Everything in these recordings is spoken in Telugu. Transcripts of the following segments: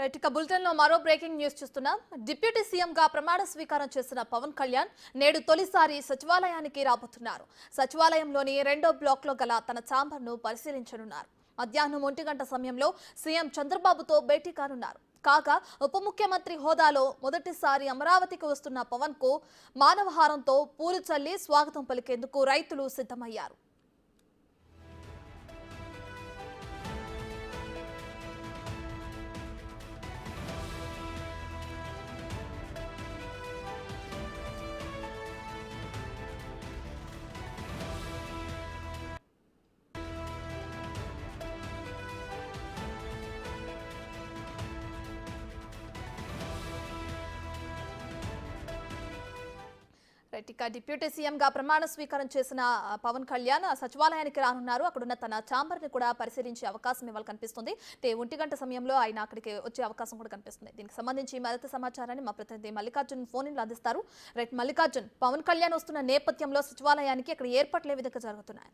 రైట్ ఇక బులెటిన్ లో మరో బ్రేకింగ్ న్యూస్ చూస్తున్నాం. డిప్యూటీ సీఎం గా ప్రమాణ స్వీకారం చేసిన పవన్ కళ్యాణ్ నేడు తొలిసారి సచివాలయానికి రాబోతున్నారు. సచివాలయంలోని రెండో బ్లాక్ లో గల తన ఛాంబర్ ను పరిశీలించనున్నారు. మధ్యాహ్నం 1 గంట సమయంలో సీఎం చంద్రబాబుతో భేటీ కానున్నారు. కాగా ఉప ముఖ్యమంత్రి హోదాలో మొదటిసారి అమరావతికి వస్తున్న పవన్ కు మానవహారంతో పూలు చల్లి స్వాగతం పలికేందుకు రైతులు సిద్ధమయ్యారు. ఇక డిప్యూటీ సీఎం గా ప్రమాణ స్వీకారం చేసిన పవన్ కళ్యాణ్ సచివాలయానికి రానున్నారు. అక్కడున్న తన ఛాంబర్ ని కూడా పరిశీలించే అవకాశం ఇవాళ కనిపిస్తుంది. 1 గంట సమయంలో ఆయన అక్కడికి వచ్చే అవకాశం కూడా కనిపిస్తుంది. దీనికి సంబంధించి మరింత సమాచారాన్ని మా ప్రతినిధి మల్లికార్జున్ ఫోన్ ఇన్ లో అందిస్తారు. రైట్ మల్లికార్జున్, పవన్ కళ్యాణ్ వస్తున్న నేపథ్యంలో సచివాలయానికి అక్కడ ఏర్పాట్లు ఏ విధంగా జరుగుతున్నాయి?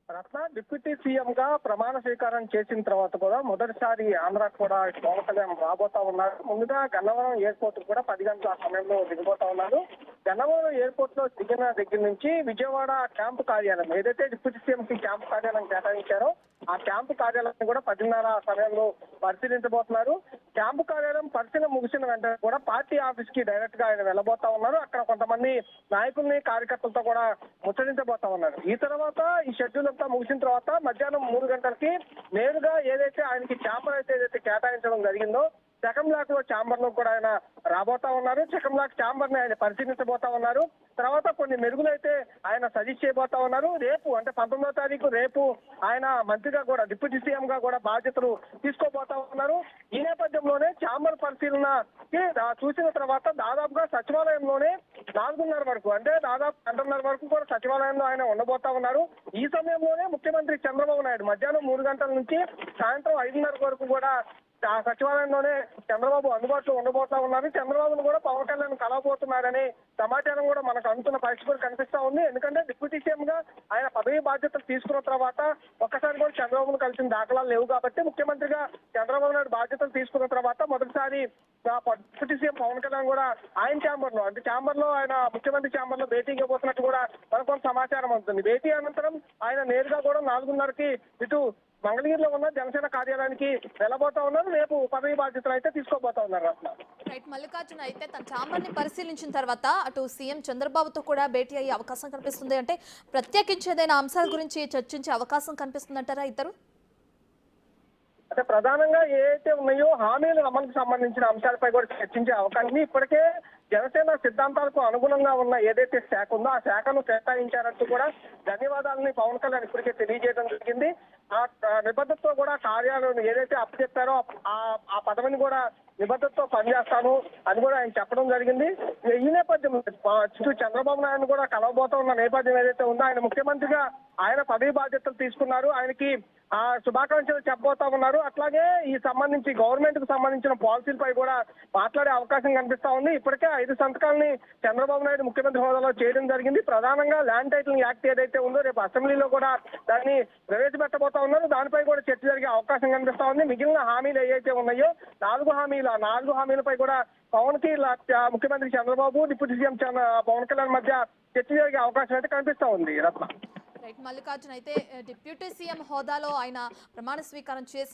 రత్న డిప్యూటీ సీఎం గా ప్రమాణ స్వీకారం చేసిన తర్వాత కూడా మొదటిసారి ఆంధ్ర కూడా పవన్ కళ్యాణ్ రాబోతా ఉన్నారు. ముందుగా గన్నవరం ఎయిర్పోర్ట్ కూడా 10 గంటల సమయంలో దిగబోతా ఉన్నారు. గన్నవరం ఎయిర్పోర్ట్ లో దిగిన దగ్గర నుంచి విజయవాడ క్యాంపు కార్యాలయం, ఏదైతే డిప్యూటీ సీఎం కి క్యాంపు కార్యాలయం కేటాయించారో ఆ క్యాంపు కార్యాలయం కూడా 10:30 సమయంలో పరిశీలించబోతున్నారు. క్యాంపు కార్యాలయం పరిశీలన ముగిసిన వెంటనే కూడా పార్టీ ఆఫీస్ కి డైరెక్ట్ గా ఆయన వెళ్ళబోతా ఉన్నారు. అక్కడ కొంతమంది నాయకుల్ని కార్యకర్తలతో కూడా ముచ్చరించబోతా ఉన్నారు. ఈ తర్వాత ఈ షెడ్యూల్ అంతా ముగిసిన తర్వాత మధ్యాహ్నం 3 గంటలకి నేరుగా ఏదైతే ఆయనకి ఛాంబర్ అయితే ఏదైతే కేటాయించడం జరిగిందో సెకండ్ బ్లాక్ లో ఛాంబర్ లో కూడా ఆయన రాబోతా ఉన్నారు. సెకండ్ బ్లాక్ ఛాంబర్ ని ఆయన పరిశీలించబోతా ఉన్నారు. తర్వాత కొన్ని మెరుగులైతే ఆయన సజెస్ట్ చేయబోతా ఉన్నారు. రేపు అంటే 19వ తారీఖు రేపు ఆయన మంత్రిగా కూడా డిప్యూటీ సీఎం గా కూడా బాధ్యతలు తీసుకోబోతా ఉన్నారు. ఈ నేపథ్యంలోనే ఛాంబర్ పరిశీలనకి చూసిన తర్వాత దాదాపుగా సచివాలయంలోనే 4:30 వరకు అంటే దాదాపు 2:30 వరకు కూడా సచివాలయంలో ఆయన ఉండబోతా ఉన్నారు. ఈ సమయంలోనే ముఖ్యమంత్రి చంద్రబాబు నాయుడు మధ్యాహ్నం 3 గంటల నుంచి సాయంత్రం 5:30 వరకు కూడా ఆ సచివాలయంలోనే చంద్రబాబు అందుబాటులో ఉండబోతా ఉన్నారు. చంద్రబాబును కూడా పవన్ కళ్యాణ్ కలవబోతున్నారనే సమాచారం కూడా మనకు అందుతున్న పరిస్థితి కనిపిస్తా ఉంది. ఎందుకంటే డిప్యూటీ సీఎం గా ఆయన పదవి బాధ్యతలు తీసుకున్న తర్వాత ఒక్కసారి కూడా చంద్రబాబును కలిసిన దాఖలాలు లేవు. కాబట్టి ముఖ్యమంత్రిగా చంద్రబాబు నాయుడు బాధ్యతలు తీసుకున్న తర్వాత మొదటిసారి డిప్యూటీ సీఎం పవన్ కళ్యాణ్ కూడా ఆయన ఛాంబర్ లో అంటే ఛాంబర్ లో ఆయన ముఖ్యమంత్రి ఛాంబర్ లో భేటీ ఇవ్వబోతున్నట్టు కూడా మనకు కొంత సమాచారం అందుతుంది. భేటీ అనంతరం ఆయన నేరుగా కూడా 4:30కి ఇటు మంగళగిరిలో ఉన్న జనసేన కార్యాలయానికి వెళ్ళబోతా ఉన్నారు. రేపు పదవి బాధ్యతలు అయితే తీసుకోబోతా ఉన్నారు. రైట్ మల్లికార్జున, అయితే తన ఛాంబర్ ని పరిశీలించిన తర్వాత అటు సీఎం చంద్రబాబుతో కూడా భేటీ అయ్యే అవకాశం కనిపిస్తుంది. అంటే ప్రత్యేకించి ఏదైనా అంశాల గురించి చర్చించే అవకాశం కనిపిస్తుందంటారా ఇద్దరు? అంటే ప్రధానంగా ఏదైతే ఉన్నాయో హామీల అమలుకు సంబంధించిన అంశాలపై కూడా చర్చించే అవకాశం. ఇప్పటికే జనసేన సిద్ధాంతాలకు అనుగుణంగా ఉన్న ఏదైతే శాఖ ఉందో ఆ శాఖను కేటాయించారంటూ కూడా ధన్యవాదాలని పవన్ కళ్యాణ్ ఇప్పటికే తెలియజేయడం జరిగింది. ఆ నిబద్ధతతో కూడా కార్యాలయం ఏదైతే అప్పచెప్పారో ఆ పదవిని కూడా నిబద్ధతతో పనిచేస్తాను అని కూడా ఆయన చెప్పడం జరిగింది. ఈ నేపథ్యంలో చంద్రబాబు నాయుడు కూడా కలవబోతా ఉన్న నేపథ్యం ఏదైతే ఉందో ఆయన ముఖ్యమంత్రిగా ఆయన పదవి బాధ్యతలు తీసుకున్నారు. ఆయనకి ఆ శుభాకాంక్షలు చెప్పబోతా ఉన్నారు. అట్లాగే ఈ సంబంధించి గవర్నమెంట్ కు సంబంధించిన పాలసీలపై కూడా మాట్లాడే అవకాశం కనిపిస్తా ఉంది. ఇప్పటికే 5 సంతకాలని చంద్రబాబు నాయుడు ముఖ్యమంత్రి హోదాలో చేయడం జరిగింది. ప్రధానంగా ల్యాండ్ టైటిలింగ్ యాక్ట్ ఏదైతే ఉందో రేపు అసెంబ్లీలో కూడా దాన్ని ప్రవేశపెట్టబోతా ఉన్నారు. దానిపై కూడా చర్చ జరిగే అవకాశం కనిపిస్తా ఉంది. మిగిలిన హామీలు ఏవైతే ఉన్నాయో 4 హామీలపై కూడా పవన్ కి ముఖ్యమంత్రి చంద్రబాబు డిప్యూటీ సీఎం పవన్ కళ్యాణ్ మధ్య చర్చ జరిగే అవకాశం అయితే కనిపిస్తా ఉంది. రత్న రైట్ మల్లికార్జున్, అయితే డిప్యూటీ సీఎం హోదాలో ఆయన ప్రమాణ స్వీకారం చేసిన